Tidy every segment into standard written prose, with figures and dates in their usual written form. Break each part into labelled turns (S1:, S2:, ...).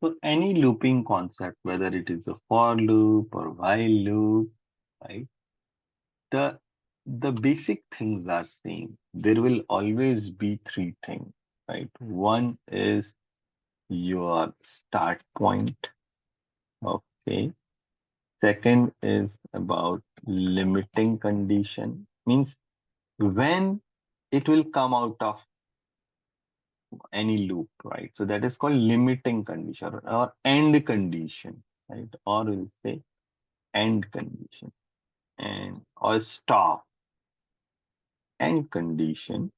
S1: So any looping concept, whether it is a for loop or while loop, right? The the basic things are same. There will always be three things, right? One is your start point. Okay. Second is about limiting condition, means when it will come out of any loop, right? So that is called limiting condition or end condition, right? Or we'll say end condition and or stop end condition.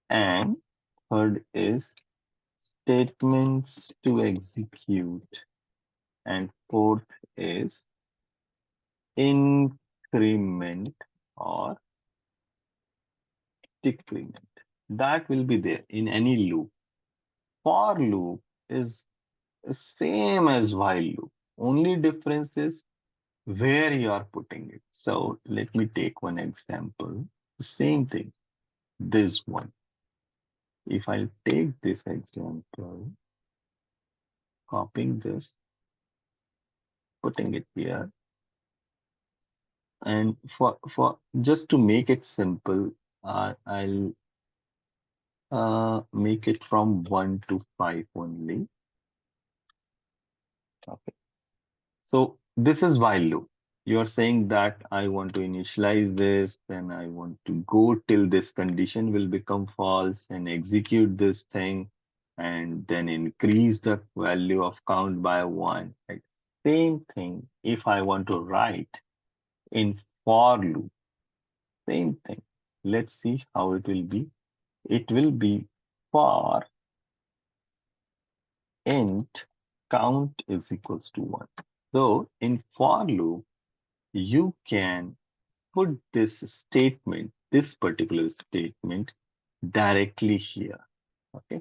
S1: And third is statements to execute. And fourth is increment or decrement. That will be there in any loop. For loop is same as while loop. Only difference is where you are putting it. So let me take one example. Same thing. This one. If I take this example, copying this, putting it here, and for just to make it simple, I'll make it from 1 to 5 only. Okay. So this is while loop. You're saying that I want to initialize this, then I want to go till this condition will become false and execute this thing, and then increase the value of count by 1. Right? Same thing if I want to write in for loop, same thing. Let's see how it will be. It will be for int count is equals to 1. So in for loop, you can put this statement, this particular statement directly here. Okay.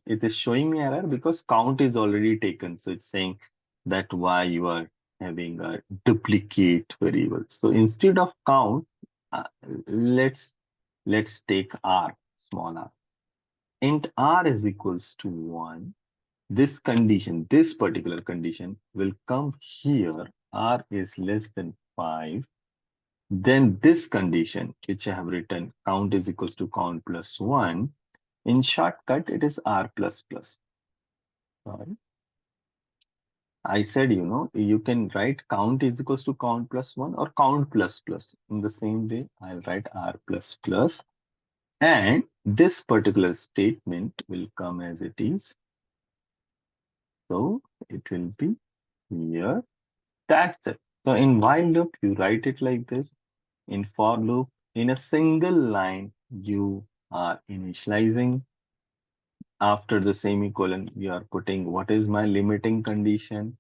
S1: It is showing me error because count is already taken. So it's saying that why you are having a duplicate variable. So instead of count, uh, let's let's take r, small r. Int r is equals to 1. This condition, this particular condition will come here. R is less than 5. Then this condition, which I have written, count is equals to count plus 1. In shortcut, it is R plus plus. Sorry. I said, you can write count is equals to count plus 1 or count plus plus. In the same way, I'll write R plus plus. And this particular statement will come as it is. So it will be here. That's it. So in while loop, you write it like this. In for loop, in a single line, you are initializing. After the semicolon, you are putting what is my limiting condition.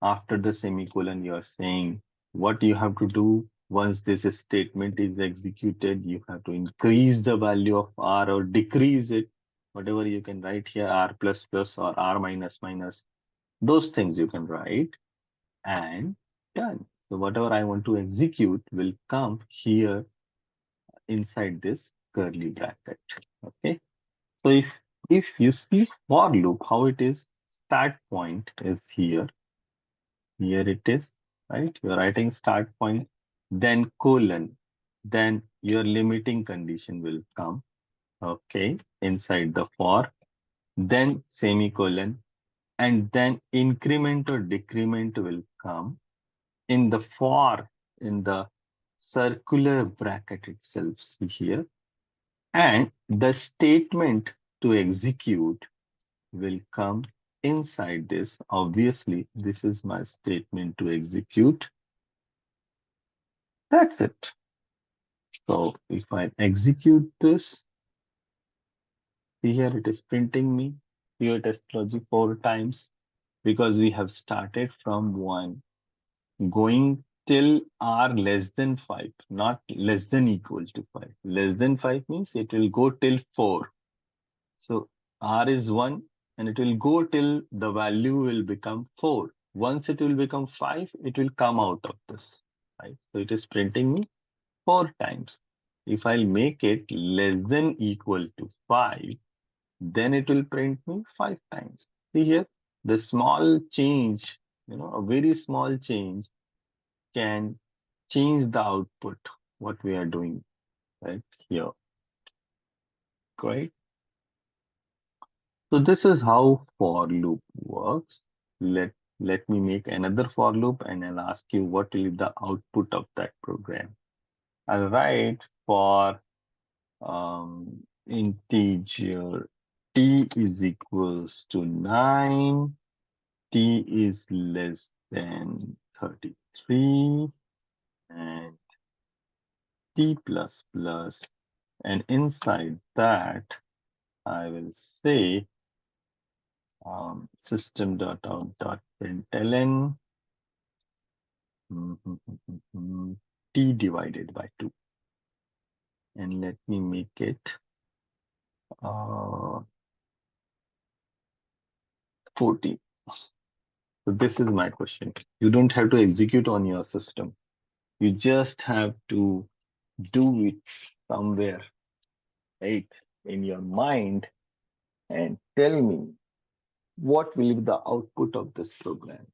S1: After the semicolon, you are saying what you have to do. Once this statement is executed, you have to increase the value of R or decrease it. Whatever you can write here, R plus plus or R minus minus, those things you can write and done. So whatever I want to execute will come here inside this curly bracket. Okay. So if you see for loop, how it is, start point is here. Here it is, right? You're writing start point, then colon, then your limiting condition will come. Okay, inside the for, then semicolon, and then increment or decrement will come in the for, in the circular bracket itself. See here. And the statement to execute will come inside this. Obviously, this is my statement to execute. That's it. So if I execute this, see here it is printing me here test logic 4 times because we have started from 1 going till r less than 5, not less than equal to 5. Less than 5 means it will go till 4. So R is 1 and it will go till the value will become 4. Once it will become 5, it will come out of this, right? So it is printing me 4 times. If I'll make it less than equal to 5, then it will print me 5 times. See here, the small change, a very small change can change the output, what we are doing right here, right? So this is how for loop works. Let me make another for loop and I'll ask you what will be the output of that program. I'll write for integer t is equals to 9, t is less than 33, and t plus plus, and inside that I will say system.out.println t divided by 2, and let me make it 14. So this is my question. You don't have to execute on your system. You just have to do it somewhere, right, in your mind and tell me what will be the output of this program.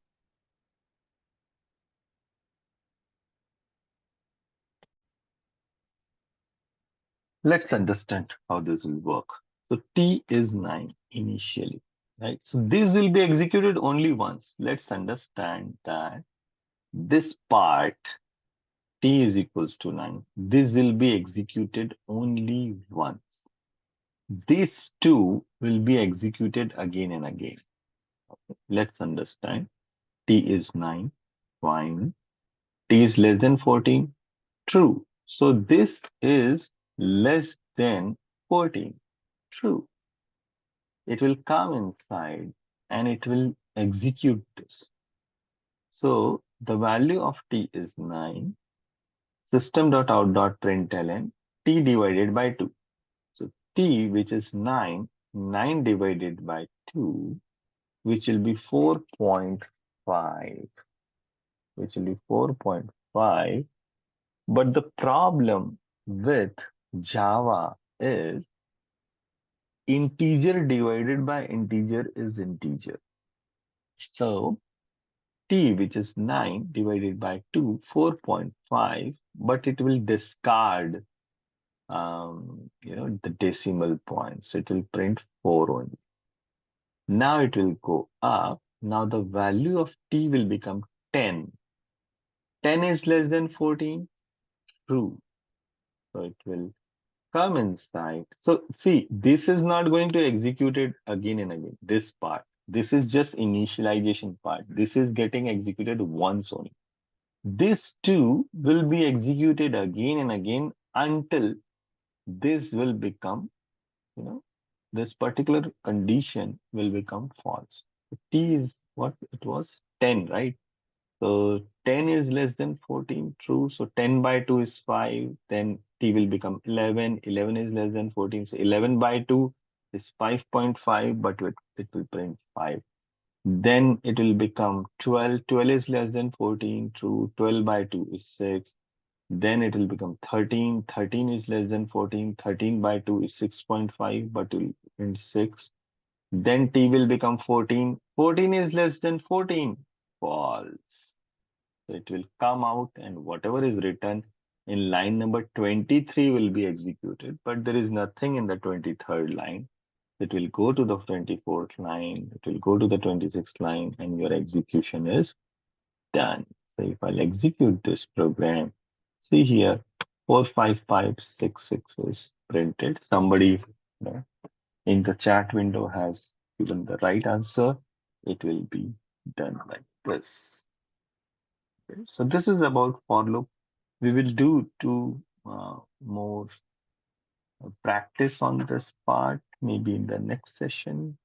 S1: Let's understand how this will work. So t is 9 initially, right? So this will be executed only once. Let's understand that this part t is equals to 9. This will be executed only once. These two will be executed again and again. Let's understand. T is 9, fine. T is less than 14, true. So this is less than 14, true. It will come inside and it will execute this. So the value of t is 9, system.out.println t divided by 2. So t, which is 9, 9 divided by 2, which will be 4.5, which will be 4.5. But the problem with Java is integer divided by integer is integer. So t, which is 9 divided by 2, 4.5, but it will discard the decimal points. It will print 4 only. Now it will go up. Now the value of t will become 10. 10 is less than 14, true. So it will come inside. So see, this is not going to execute it again and again, this part. This is just initialization part. This is getting executed once only. This too will be executed again and again until this will become, this particular condition will become false. So t is what it was, 10, right? So 10 is less than 14, true. So 10 by 2 is 5. Then t will become 11. 11 is less than 14. So 11 by 2 is 5.5, but it will print 5. Then it will become 12. 12 is less than 14, true. 12 by 2 is 6. Then it will become 13. 13 is less than 14. 13 by 2 is 6.5, but it will print 6. Then t will become 14. 14 is less than 14. False. So it will come out and whatever is written in line number 23 will be executed, but there is nothing in the 23rd line. It will go to the 24th line, it will go to the 26th line, and your execution is done. So if I'll execute this program, see here, 45566 is printed. Somebody in the chat window has given the right answer. It will be done like this. Okay, so this is about for loop. We will do two more practice on this part, maybe in the next session.